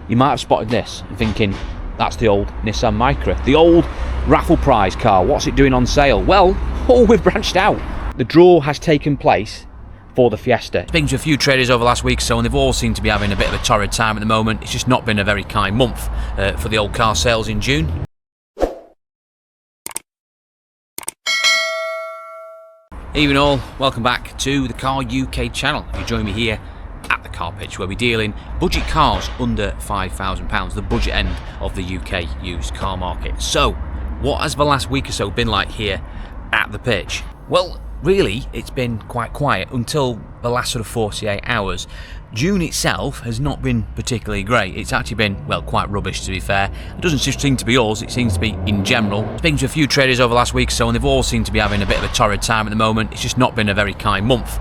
you might have spotted this and thinking, that's the old Nissan Micra, the old Raffle prize car. What's it doing on sale? Well, we've branched out. The draw has taken place for the Fiesta. Speaking to a few traders over the last week or so, and they've all seemed to be having a bit of a torrid time at the moment. It's just not been a very kind month for the old car sales in June. Evening all, welcome back to the Car UK channel. You join me here at the Car Pitch, where we deal in budget cars under £5,000, the budget end of the UK used car market. So, what has the last week or so been like here at the pitch? Well, really, it's been quite quiet until the last sort of 48 hours. June itself has not been particularly great. It's actually been, well, quite rubbish, to be fair. It doesn't just seem to be us, it seems to be in general. Speaking to a few traders over the last week or so, and they've all seemed to be having a bit of a torrid time at the moment. It's just not been a very kind month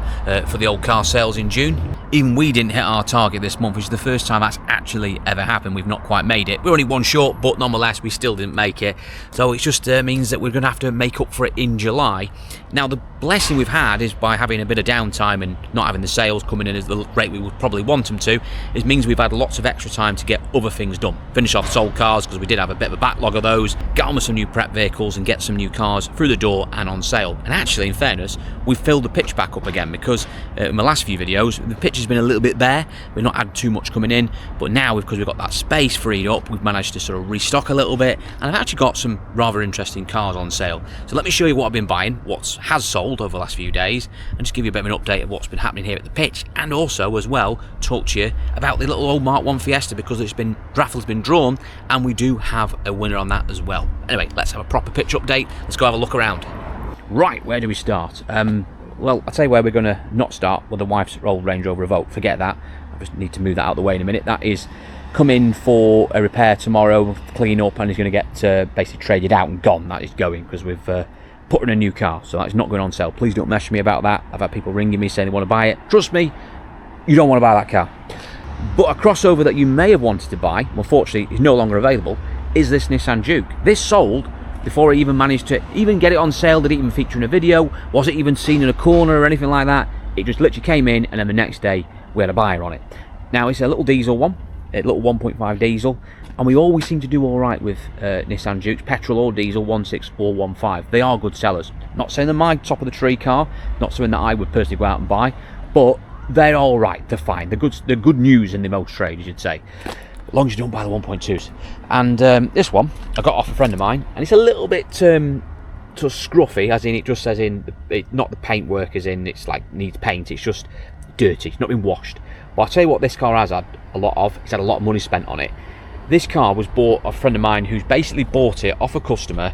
for the old car sales in June. Even we didn't hit our target this month, which is the first time that's actually ever happened. We've not quite made it. We're only one short, but nonetheless, we still didn't make it. So it just means that we're going to have to make up for it in July. Now, the blessing we've had is by having a bit of downtime and not having the sales coming in at the rate we would probably want them to, it means we've had lots of extra time to get other things done. Finish off sold cars, because we did have a bit of a backlog of those, get on with some new prep vehicles and get some new cars through the door and on sale. And actually, in fairness, we've filled the pitch back up again, because in the last few videos, the pitch has been a little bit bare. We've not had too much coming in, but now, because we've got that space freed up, we've managed to sort of restock a little bit, and I've actually got some rather interesting cars on sale. So let me show you what I've been buying, what has sold over the last few days, and just give you a bit of an update of what's been happening here at the pitch, and also as well talk to you about the little old Mark 1 Fiesta, because Raffle's been drawn and we do have a winner on that as well. Anyway, let's have a proper pitch update. Let's go have a look around. Right, where do we start? Well, I'll tell you where we're going to not start with the wife's old Range Rover Evoque. Forget that. I just need to move that out of the way in a minute. That is coming for a repair tomorrow, clean up, and is going to get basically traded out and gone. That is going, because we've put in a new car, so that's not going on sale. Please don't mess with me about that. I've had people ringing me saying they want to buy it. Trust me, you don't want to buy that car. But a crossover that you may have wanted to buy, unfortunately is no longer available, is this Nissan Juke. This sold before I even managed to even get it on sale. Did it even feature in a video? Was it even seen in a corner or anything like that? It just literally came in, and then the next day we had a buyer on it. Now, it's a little diesel one, a little 1.5 diesel, and we always seem to do all right with Nissan Jukes, petrol or diesel, 1.6 or 1.5. They are good sellers. Not saying they're my top of the tree car, not something that I would personally go out and buy, but they're all right. They're fine. They're good news in the most trade, you should say, as long as you don't buy the 1.2s. And this one I got off a friend of mine, and it's a little bit sort of scruffy, as in it just says in not the paint work, as in it's like needs paint. It's just dirty. It's not been washed. But I'll tell you what, this car has had a lot of. It's had a lot of money spent on it. This car was bought off a friend of mine who's basically bought it off a customer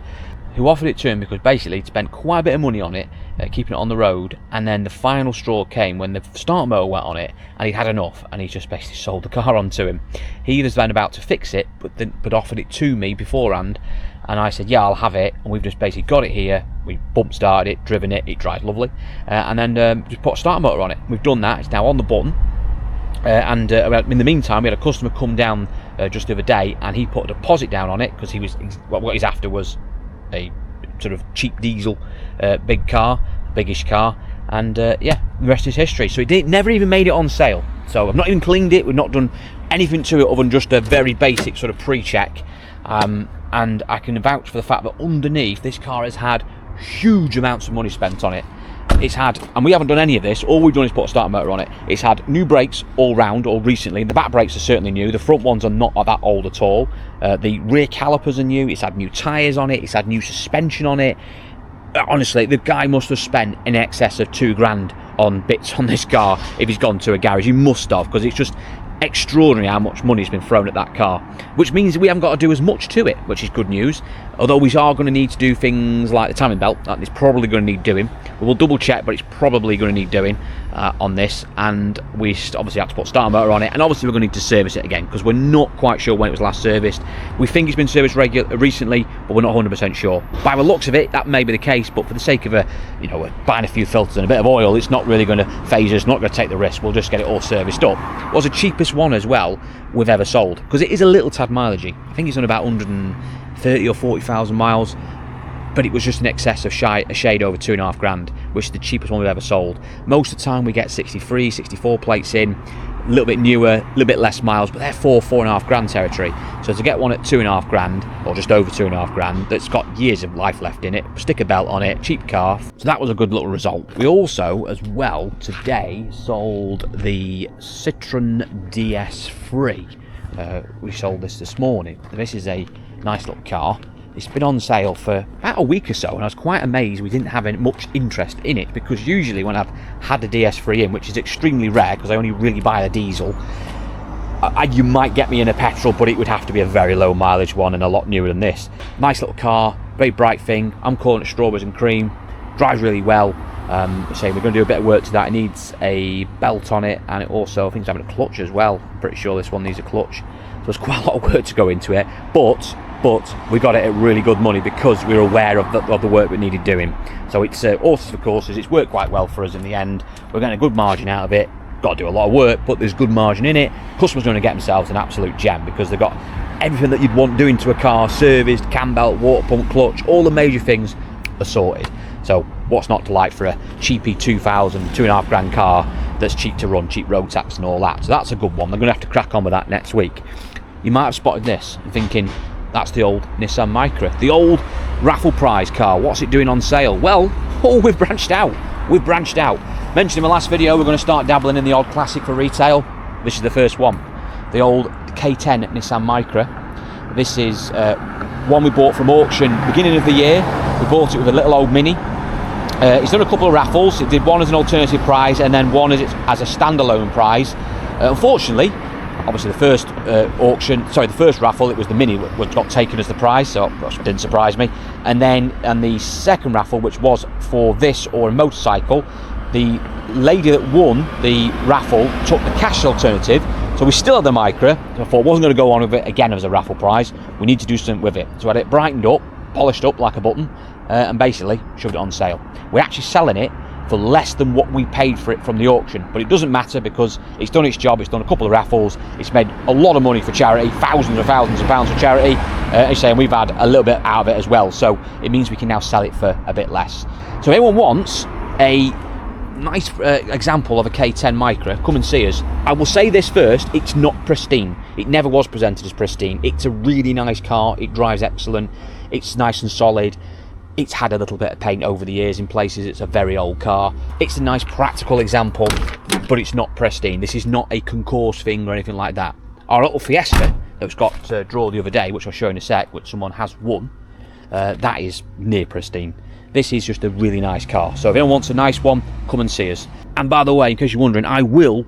who offered it to him because basically he'd spent quite a bit of money on it, keeping it on the road, and then the final straw came when the starter motor went on it, and he had enough, and he just basically sold the car on to him. He was then about to fix it, but offered it to me beforehand, and I said, yeah, I'll have it, and we've just basically got it here. We bump started it, driven it, it drives lovely, and then just put a starter motor on it. We've done that. It's now on the button. And in the meantime, we had a customer come down just the other day, and he put a deposit down on it because what he's after was a sort of cheap diesel, big car, biggish car, and yeah, the rest is history. So it never even made it on sale. So I've not even cleaned it. We've not done anything to it other than just a very basic sort of pre-check. And I can vouch for the fact that underneath, this car has had huge amounts of money spent on it. It's had, and we haven't done any of this, all we've done is put a starter motor on it. It's had new brakes all round, or recently. The back brakes are certainly new. The front ones are not that old at all. The rear calipers are new. It's had new tyres on it. It's had new suspension on it. Honestly, the guy must have spent in excess of £2,000 on bits on this car if he's gone to a garage. He must have, because it's just extraordinary how much money has been thrown at that car, which means we haven't got to do as much to it, which is good news. Although we are going to need to do things like the timing belt. That is probably going to need doing. We'll double check, but it's probably going to need doing on this. And we obviously have to put starter motor on it, and obviously we're going to need to service it again, because we're not quite sure when it was last serviced. We think it's been serviced recently, but we're not 100% sure. By the looks of it, that may be the case, but for the sake of buying a few filters and a bit of oil, it's not really going to phase us. Not going to take the risk. We'll just get it all serviced up. It was the cheapest one as well we've ever sold, because it is a little tad mileagey. I think it's on about 130 or 40,000 miles, but it was just in excess of a shade over £2,500, which is the cheapest one we've ever sold. Most of the time we get 63, 64 plates in. a little bit newer, a little bit less miles, but they're 4.5 grand territory. So to get one at 2.5 grand, or just over 2.5 grand, that's got years of life left in it, sticker belt on it, cheap car, so that was a good little result. We also, as well, today sold the Citroen DS3. We sold this morning. This is a nice little car. It's been on sale for about a week or so, and I was quite amazed we didn't have much interest in it, because usually when I've had a DS3 in, which is extremely rare because I only really buy a diesel, you might get me in a petrol, but it would have to be a very low mileage one and a lot newer than this. Nice little car, very bright thing. I'm calling it strawberries and cream. Drives really well. We're going to do a bit of work to that. It needs a belt on it, and it also, I think it's having a clutch as well. I'm pretty sure this one needs a clutch. So there's quite a lot of work to go into it, but we got it at really good money because we were aware of the work we needed doing. So it's horses for courses. It's worked quite well for us in the end. We're getting a good margin out of it. Got to do a lot of work, but there's good margin in it. Customers are going to get themselves an absolute gem because they've got everything that you'd want doing to a car: serviced, cam belt, water pump, clutch, all the major things are sorted. So what's not to like for a cheapy 2.5 grand car that's cheap to run, cheap road tax and all that. So that's a good one. They're going to have to crack on with that next week. You might have spotted this and thinking, that's the old Nissan Micra, the old Raffle prize car. What's it doing on sale? Well, we've branched out. Mentioned in my last video, we're going to start dabbling in the old classic for retail. This is the first one, the old K10 Nissan Micra. This is one we bought from auction beginning of the year. We bought it with a little old Mini. It's done a couple of raffles. It did one as an alternative prize and then one as a standalone prize. Unfortunately, obviously the first the first raffle, it was the Mini which got taken as the prize, so that didn't surprise me. And the second raffle, which was for this or a motorcycle, the lady that won the raffle took the cash alternative, so we still had the Micra. So I thought I wasn't going to go on with it again as a raffle prize. We need to do something with it. So I had it brightened up, polished up like a button, and basically shoved it on sale. We're actually selling it for less than what we paid for it from the auction, but it doesn't matter because it's done its job. It's done a couple of raffles, it's made a lot of money for charity, thousands of pounds for charity, and we've had a little bit out of it as well, so it means we can now sell it for a bit less. So if anyone wants a nice example of a K10 Micra, come and see us. I will say this first, it's not pristine. It never was presented as pristine. It's a really nice car, it drives excellent, it's nice and solid. It's had a little bit of paint over the years in places. It's a very old car. It's a nice practical example, but it's not pristine. This is not a concours thing or anything like that. Our little Fiesta that was got draw the other day, which I'll show in a sec, which someone has won, that is near pristine. This is just a really nice car. So if anyone wants a nice one, come and see us. And by the way, in case you're wondering, I will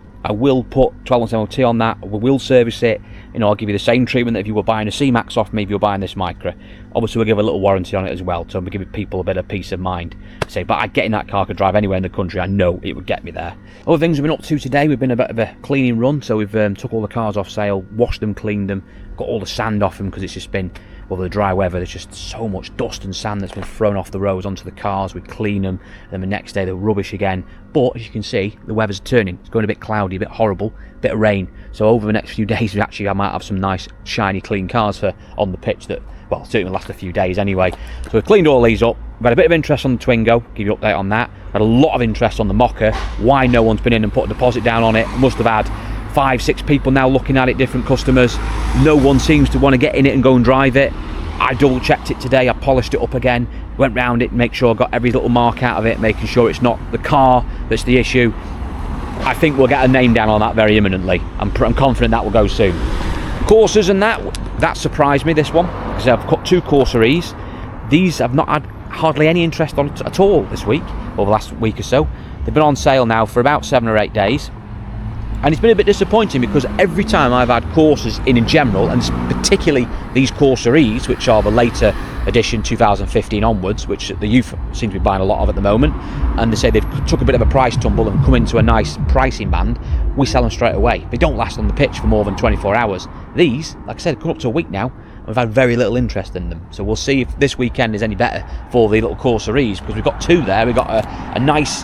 put 12 months MOT on that. We will service it. I'll give you the same treatment that if you were buying a C-Max off me, if you were buying this Micra. Obviously, we'll give a little warranty on it as well, to give people a bit of peace of mind. But getting that car could drive anywhere in the country, I know it would get me there. Other things we've been up to today, we've been a bit of a cleaning run. So we've took all the cars off sale, washed them, cleaned them, got all the sand off them because it's just been, well, the dry weather, there's just so much dust and sand that's been thrown off the roads onto the cars. We clean them, and then the next day they're rubbish again. But as you can see, the weather's turning. It's going a bit cloudy, a bit horrible, a bit of rain. So over the next few days, I might have some nice, shiny, clean cars on the pitch that, well, certainly last a few days anyway. So we've cleaned all these up. We've had a bit of interest on the Twingo, give you an update on that. We've had a lot of interest on the Mocha. Why no one's been in and put a deposit down on it? Must have had 5-6 people now looking at it, different customers. No one seems to want to get in it and go and drive it. I double checked it today, I polished it up again, went round it, make sure I got every little mark out of it, making sure it's not the car that's the issue. I think we'll get a name down on that very imminently. I'm confident that will go soon. Corsas and that surprised me, this one, because I've got 2 Corsa E's. These I've not had hardly any interest on at all this week, or the last week or so. They've been on sale now for about 7 or 8 days. And it's been a bit disappointing because every time I've had Corsas in general, and particularly these Corsa E's, which are the later edition 2015 onwards, which the youth seem to be buying a lot of at the moment, and they say they've took a bit of a price tumble and come into a nice pricing band, we sell them straight away. They don't last on the pitch for more than 24 hours. These, like I said, come up to a week now, and we've had very little interest in them. So we'll see if this weekend is any better for the little Corsa E's, because we've got 2 there. We've got a nice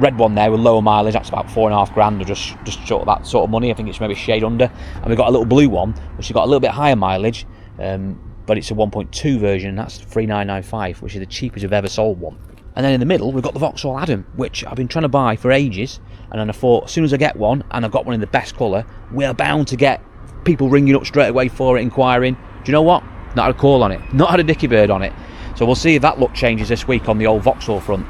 red one there with lower mileage, that's about 4.5 grand, or just short of that sort of money. I think it's maybe a shade under. And we've got a little blue one, which has got a little bit higher mileage, but it's a 1.2 version, and that's 3,995, which is the cheapest we've ever sold one. And then in the middle, we've got the Vauxhall Adam, which I've been trying to buy for ages. And then I thought, as soon as I get one, and I've got one in the best colour, we're bound to get people ringing up straight away for it, inquiring. Do you know what? Not had a call on it. Not had a dicky bird on it. So we'll see if that look changes this week on the old Vauxhall front.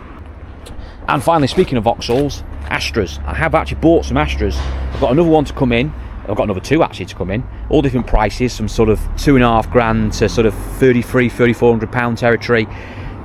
And finally, speaking of Vauxhalls, Astras. I have actually bought some Astras. I've got another one to come in. I've got another two actually to come in. All different prices, from sort of £2,500 to sort of £3,400 territory.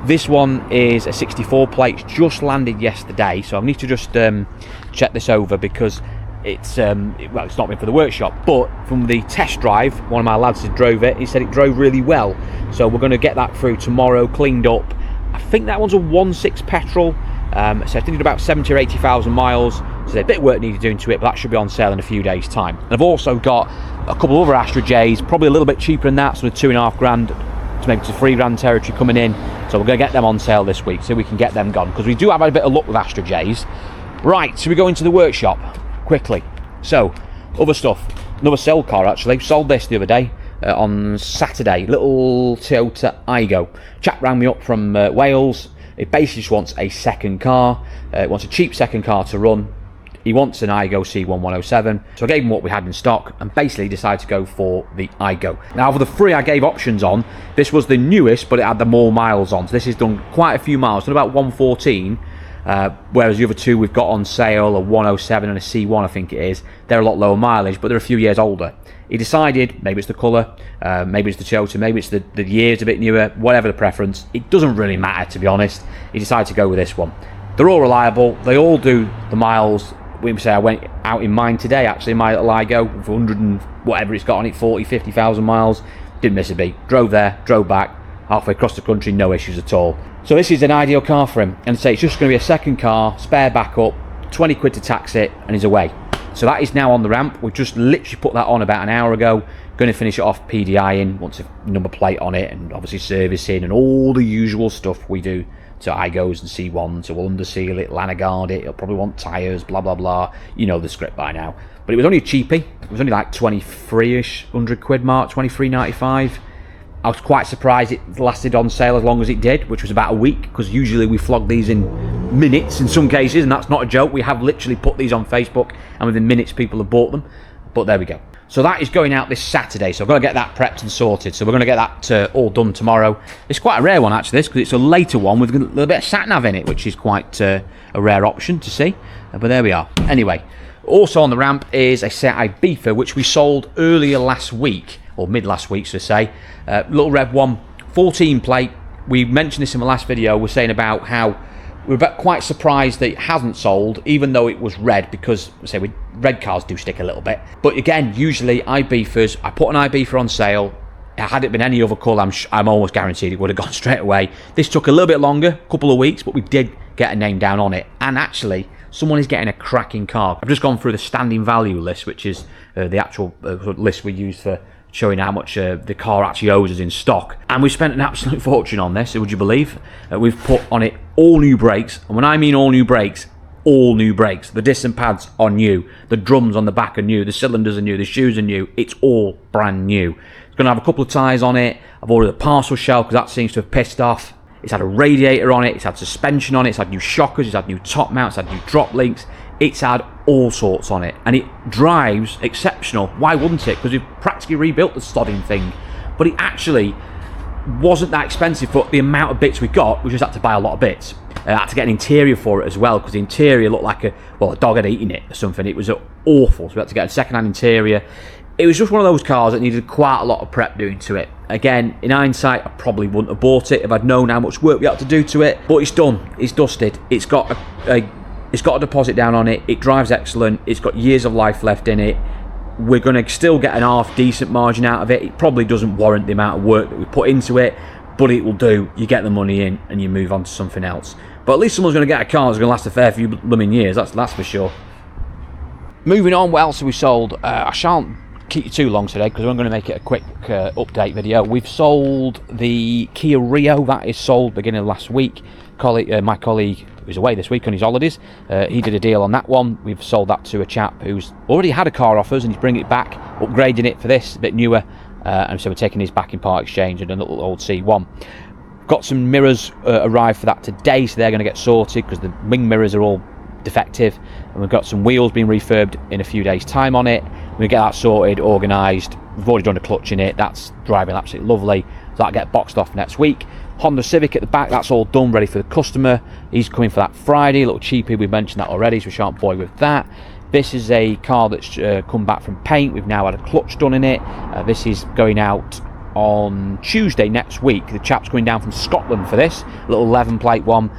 This one is a 64 plate. It's just landed yesterday, so I need to just check this over because it's it's not been for the workshop, but from the test drive, one of my lads who drove it, he said it drove really well. So we're going to get that through tomorrow, cleaned up. I think that one's a 1.6 petrol. So I think it's about 70 or 80,000 miles. So there's a bit of work needed doing to it, but that should be on sale in a few days' time. And I've also got a couple of other Astra J's, probably a little bit cheaper than that, sort of £2,500 to maybe to £3,000 territory coming in. So we're going to get them on sale this week, so we can get them gone, because we do have a bit of luck with Astra J's. Right, so we go into the workshop quickly. So, other stuff. Another sale car actually. Sold this the other day on Saturday. Little Toyota Aygo. Chap rang me up from Wales. It basically just wants a second car. It wants a cheap second car to run. He wants an Aygo C1 107. So I gave him what we had in stock and basically decided to go for the Aygo. Now, for the three I gave options on, this was the newest, but it had the more miles on. So this has done quite a few miles, done about 114. Whereas the other two we've got on sale, a 107 and a C1 I think it is, they're a lot lower mileage, but they're a few years older. He decided, maybe it's the colour, maybe it's the Toyota, maybe it's the years a bit newer, whatever the preference, it doesn't really matter, to be honest. He decided to go with this one. They're all reliable, they all do the miles. We say I went out in mine today, actually, my little Aygo, for 100 and whatever it's got on it, 40, 50,000 miles, didn't miss a beat. Drove there, drove back, halfway across the country, no issues at all. So this is an ideal car for him, and say it's just going to be a second car, spare backup, 20 quid to tax it, and he's away. So that is now on the ramp. We've just literally put that on about an hour ago. Going to finish it off PDIing, wants a number plate on it, and obviously servicing, and all the usual stuff we do to Aygos and C1s. So we'll underseal it, Lanagard it, he'll probably want tyres, blah blah blah. You know the script by now. But it was only a cheapie. It was only like 23-ish, 100 quid mark, 23.95. I was quite surprised it lasted on sale as long as it did, which was about a week, because usually we flog these in minutes in some cases, and that's not a joke. We have literally put these on Facebook, and within minutes people have bought them. But there we go. So that is going out this Saturday, so I've got to get that prepped and sorted. So we're going to get that all done tomorrow. It's quite a rare one actually, this, because it's a later one with a little bit of sat-nav in it, which is quite a rare option to see. But there we are. Anyway, also on the ramp is a Seat Ibiza, which we sold earlier last week, or mid last week, so to say. Little Rev 1, 14 plate. We mentioned this in the last video. We're saying about how we're quite surprised that it hasn't sold, even though it was red, because red cars do stick a little bit. But again, usually Ibizas, I put an Ibiza on sale. Had it been any other colour, I'm almost guaranteed it would have gone straight away. This took a little bit longer, a couple of weeks, but we did get a name down on it. And actually, someone is getting a cracking car. I've just gone through the standing value list, which is the actual list we use for showing how much the car actually owes us in stock. And we spent an absolute fortune on this, would you believe? We've put on it all new brakes. And when I mean all new brakes, all new brakes. The disc and pads are new. The drums on the back are new. The cylinders are new. The shoes are new. It's all brand new. It's going to have a couple of tyres on it. I've ordered a parcel shell because that seems to have pissed off. It's had a radiator on it. It's had suspension on it. It's had new shockers. It's had new top mounts. It's had new drop links. It's had all sorts on it, and it drives exceptional. Why wouldn't it? Because we've practically rebuilt the stodding thing. But it actually wasn't that expensive for the amount of bits we got. We just had to buy a lot of bits. I had to get an interior for it as well, because the interior looked like a dog had eaten it or something. It was awful, so we had to get a second-hand interior. It was just one of those cars that needed quite a lot of prep doing to it. Again, in hindsight, I probably wouldn't have bought it if I'd known how much work we had to do to it. But it's done. It's dusted. It's got a deposit down on it. It drives excellent. It's got years of life left in it. We're going to still get an half decent margin out of it. It probably doesn't warrant the amount of work that we put into it, but it will do. You get the money in and you move on to something else. But at least someone's going to get a car that's going to last a fair few blooming years. That's for sure. Moving on, what else have we sold? I shan't keep you too long today because I'm going to make it a quick update video. We've sold the Kia Rio. That is sold beginning of last week. My colleague who's away this week on his holidays, he did a deal on that one. We've sold that to a chap who's already had a car off us, and he's bringing it back, upgrading it for this, a bit newer, and so we're taking his back in part exchange and a little old C1. Got some mirrors arrived for that today, so they're going to get sorted because the wing mirrors are all defective, and we've got some wheels being refurbed in a few days time on it. We get that sorted, organised. We've already done a clutch in it, that's driving absolutely lovely, so that'll get boxed off next week. Honda Civic at the back, that's all done, ready for the customer. He's coming for that Friday, a little cheapy, we've mentioned that already, so we shan't bore you with that. This is a car that's come back from paint. We've now had a clutch done in it. This is going out on Tuesday next week. The chap's coming down from Scotland for this, a little 11 plate one,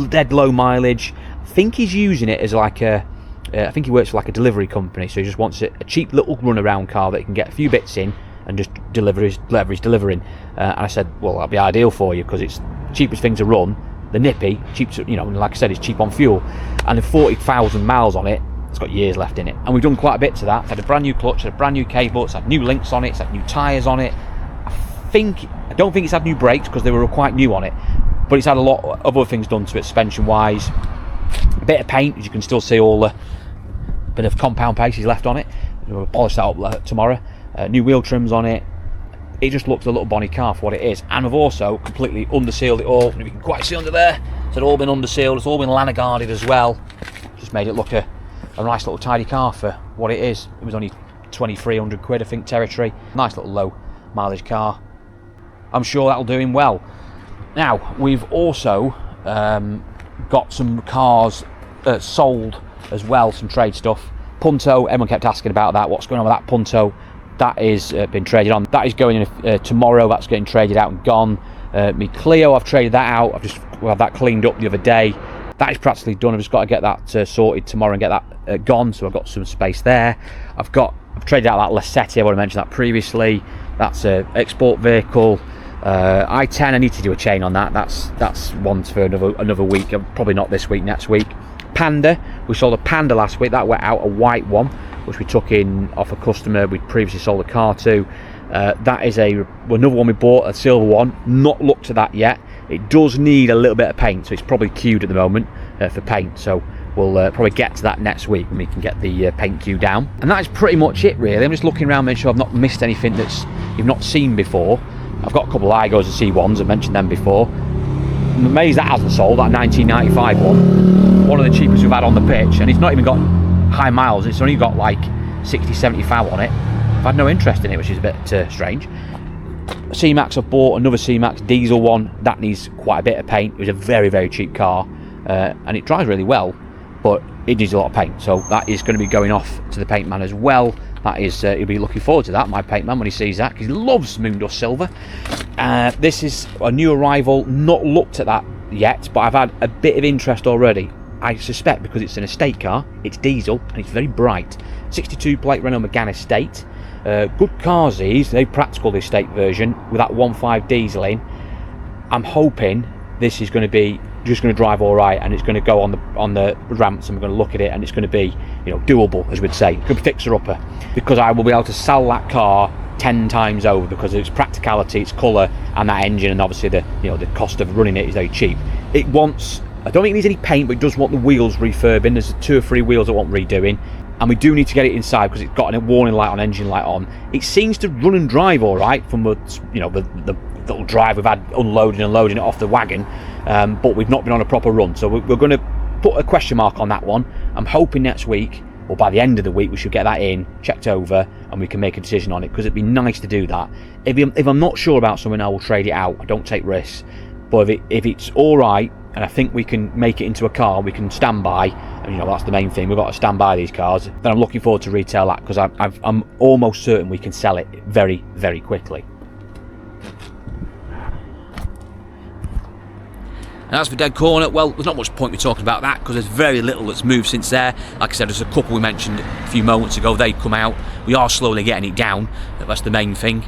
dead low mileage. I think he's using it as like a, I think he works for like a delivery company, so he just wants a cheap little runaround car that he can get a few bits in and just deliver his delivering. And I said, well, that'd be ideal for you because it's the cheapest thing to run, the nippy, cheap to, you know, like I said, it's cheap on fuel, and the 40,000 miles on it. It's got years left in it, and we've done quite a bit to that. It's had a brand new clutch, had a brand new cable, it's had new links on it, it's had new tyres on it. I don't think it's had new brakes because they were quite new on it, but it's had a lot of other things done to it, suspension wise. A bit of paint, as you can still see all the bit of compound paste is left on it. We'll polish that up tomorrow. New wheel trims on it. It just looks a little bonny car for what it is, and we've also completely undersealed it all. You can quite see under there, so it's all been undersealed, it's all been lana guarded as well. Just made it look a nice little tidy car for what it is. It was only 2,300 quid, I think, territory. Nice little low mileage car. I'm sure that'll do him well. Now, we've also got some cars sold as well, some trade stuff. Punto, everyone kept asking about that. What's going on with that Punto? That is been traded on. That is going in tomorrow. That's getting traded out and gone. Me Clio, I've traded that out. We'll have that cleaned up the other day. That is practically done. I've just got to get that sorted tomorrow and get that gone, so I've got some space there. I've traded out that Lassetti. I want to mention that previously. That's an export vehicle. I-10, I need to do a chain on that. That's one for another week. Probably not this week, next week. Panda, we sold a Panda last week. That went out, a white one, which we took in off a customer we'd previously sold a car to. That is another one we bought, a silver one. Not looked at that yet. It does need a little bit of paint, so it's probably queued at the moment for paint. So we'll probably get to that next week when we can get the paint queue down. And that is pretty much it, really. I'm just looking around, making sure I've not missed anything that's you've not seen before. I've got a couple of Igos and C1s, I've mentioned them before. I'm amazed that hasn't sold, that 1995 one of the cheapest we've had on the pitch, and it's not even got high miles. It's only got like 60-70 thou on it. I've had no interest in it, which is a bit strange. C-Max I've bought, another C-Max diesel one. That needs quite a bit of paint. It was a very, very cheap car, and it drives really well, but it needs a lot of paint, so that is going to be going off to the paint man as well. That is, he'll be looking forward to that, my paint man, when he sees that, because he loves Moondust Silver. This is a new arrival, not looked at that yet, but I've had a bit of interest already. I suspect because it's an estate car, it's diesel, and it's very bright. 62 plate Renault Megane Estate. Good cars these, they're practical, the estate version, with that 1.5 diesel in. I'm hoping this is going to be just going to drive all right, and it's going to go on the ramps, and we're going to look at it, and it's going to be, you know, doable, as we'd say. Good fixer-upper, because I will be able to sell that car 10 times over because of its practicality, its colour, and that engine, and obviously the cost of running it is very cheap. It wants, I don't think it needs any paint, but it does want the wheels refurbing. There's 2 or 3 wheels that want redoing, and we do need to get it inside because it's got a warning light on, engine light on. It seems to run and drive all right from the little drive we've had unloading and loading it off the wagon, but we've not been on a proper run, so we're going to put a question mark on that one. I'm hoping next week, or by the end of the week, we should get that in, checked over, and we can make a decision on it, because it'd be nice to do that. If I'm not sure about something, I will trade it out. I don't take risks, but if it's all right, and I think we can make it into a car we can stand by, and that's the main thing, we've got to stand by these cars, then I'm looking forward to retail that, because I'm almost certain we can sell it very, very quickly. And as for Dead Corner, well, there's not much point me talking about that because there's very little that's moved since there. Like I said, there's a couple we mentioned a few moments ago. They've come out. We are slowly getting it down. That's the main thing.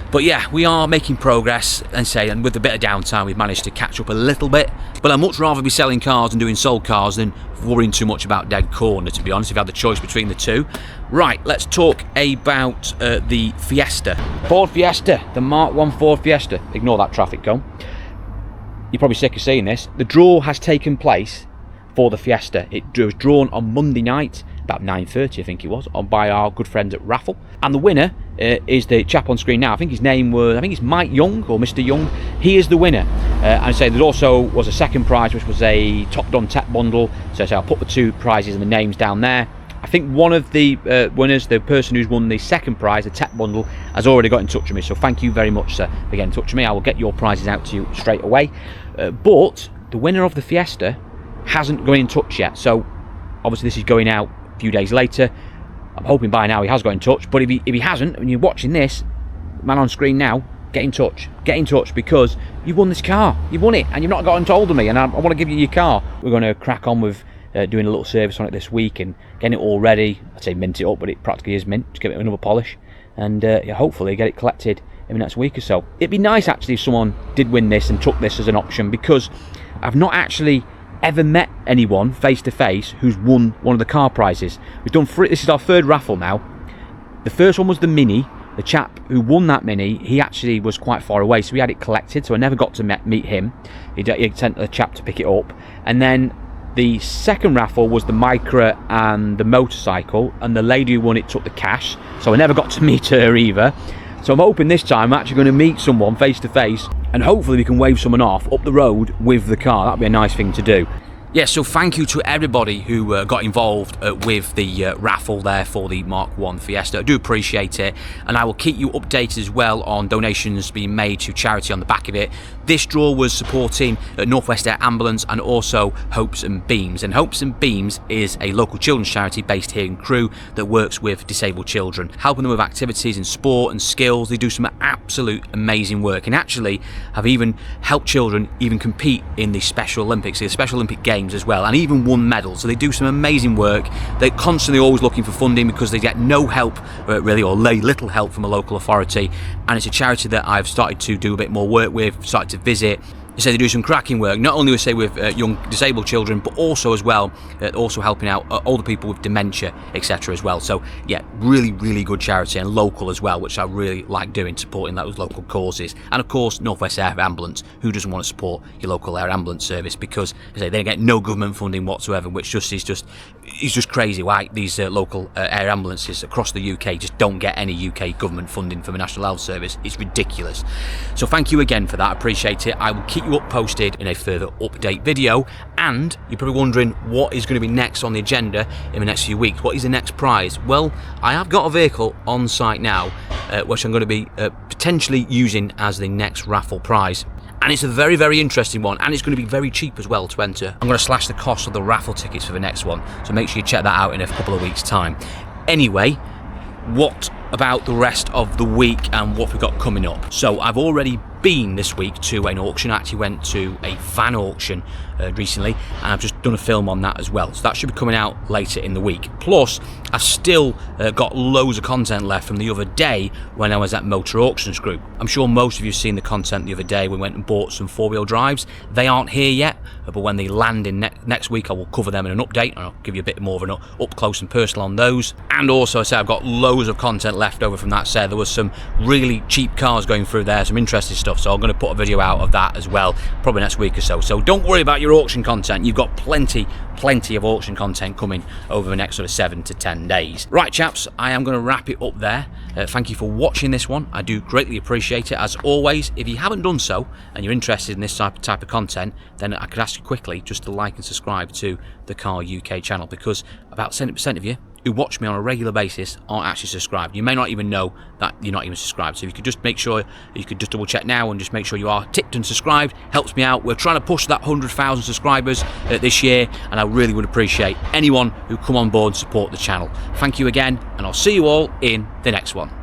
But yeah, we are making progress, and with a bit of downtime, we've managed to catch up a little bit. But I'd much rather be selling cars and doing sold cars than worrying too much about Dead Corner, to be honest, if you had the choice between the two. Right, let's talk about the Fiesta. Ford Fiesta, the Mark 1 Ford Fiesta. Ignore that traffic cone. You're probably sick of seeing this. The draw has taken place for the Fiesta. It was drawn on Monday night, about 9:30 I think it was, by our good friends at Raffle. And the winner is the chap on screen now. I think his name was, I think it's Mike Young or Mr. Young. He is the winner. And I say there also was a second prize, which was a Top Gun tech bundle. So I'll put the two prizes and the names down there. I think one of the winners, the person who's won the second prize, the tech bundle, has already got in touch with me. So thank you very much, sir, for getting in touch with me. I will get your prizes out to you straight away. But the winner of the Fiesta hasn't got in touch yet. So obviously this is going out a few days later. I'm hoping by now he has got in touch. But if he hasn't, and you're watching this, man on screen now, get in touch. Get in touch, because you've won this car. You've won it, and you've not gotten told of me, and I want to give you your car. We're going to crack on with doing a little service on it this week and getting it all ready. I'd say mint it up, but it practically is mint. Just give it another polish, and hopefully get it collected in the next week or so. It'd be nice actually if someone did win this and took this as an option, because I've not actually ever met anyone face to face who's won one of the car prizes. We've done three. This is our third raffle now. The first one was the Mini. The chap who won that Mini, he actually was quite far away, so we had it collected, so I never got to meet him. He sent the chap to pick it up. And then the second raffle was the Micra and the motorcycle, and the lady who won it took the cash, so I never got to meet her either. So I'm hoping this time I'm actually going to meet someone face to face, and hopefully we can wave someone off up the road with the car. That'd be a nice thing to do. Yeah, so thank you to everybody who got involved with the raffle there for the Mark 1 Fiesta. I do appreciate it, and I will keep you updated as well on donations being made to charity on the back of it. This draw was supporting Northwest Air Ambulance and also Hopes and Beams. And Hopes and Beams is a local children's charity based here in Crewe that works with disabled children, helping them with activities in sport and skills. They do some absolute amazing work, and actually have even helped children even compete in the Special Olympics, the Special Olympic Games as well, and even won medals. So they do some amazing work. They're constantly always looking for funding because they get no help really, or little help from a local authority, and it's a charity that I've started to do a bit more work with, started to visit. So they do some cracking work, not only with young disabled children, but also as well, also helping out older people with dementia, etc. as well. So yeah, really, really good charity, and local as well, which I really like doing, supporting those local causes. And of course, Northwest Air Ambulance. Who doesn't want to support your local air ambulance service? Because as I say, they get no government funding whatsoever, which is just crazy. Why these local air ambulances across the UK just don't get any UK government funding from the National Health Service? It's ridiculous. So thank you again for that. I appreciate it. I will keep you up posted in a further update video, and you're probably wondering what is going to be next on the agenda in the next few weeks. What is the next prize? Well, I have got a vehicle on site now which I'm going to be potentially using as the next raffle prize, and it's a very, very interesting one, and it's going to be very cheap as well to enter. I'm going to slash the cost of the raffle tickets for the next one, so make sure you check that out in a couple of weeks time. Anyway, what about the rest of the week and what we've got coming up? So I've already been this week to an auction. I actually went to a van auction recently, and I've just done a film on that as well, so that should be coming out later in the week. Plus I've still got loads of content left from the other day when I was at Motor Auctions Group. I'm sure most of you have seen the content the other day. We went and bought some 4-wheel drives. They aren't here yet, but when they land in next week, I will cover them in an update, and I'll give you a bit more of an up close and personal on those. And also, I say I've got loads of content left over from that set. There was some really cheap cars going through there, some interesting stuff, so I'm going to put a video out of that as well, probably next week or so. So don't worry about your auction content. You've got plenty of auction content coming over the next sort of 7 to 10 days. Right, chaps, I am going to wrap it up there. Thank you for watching this one. I do greatly appreciate it. As always, if you haven't done so and you're interested in this type of content, then I could ask you quickly just to like and subscribe to the Car UK channel, because about 70% of you who watch me on a regular basis aren't actually subscribed. You may not even know that you're not even subscribed. So if you could just make sure, you could just double check now and just make sure you are ticked and subscribed, helps me out. We're trying to push that 100,000 subscribers this year, and I really would appreciate anyone who come on board and support the channel. Thank you again, and I'll see you all in the next one.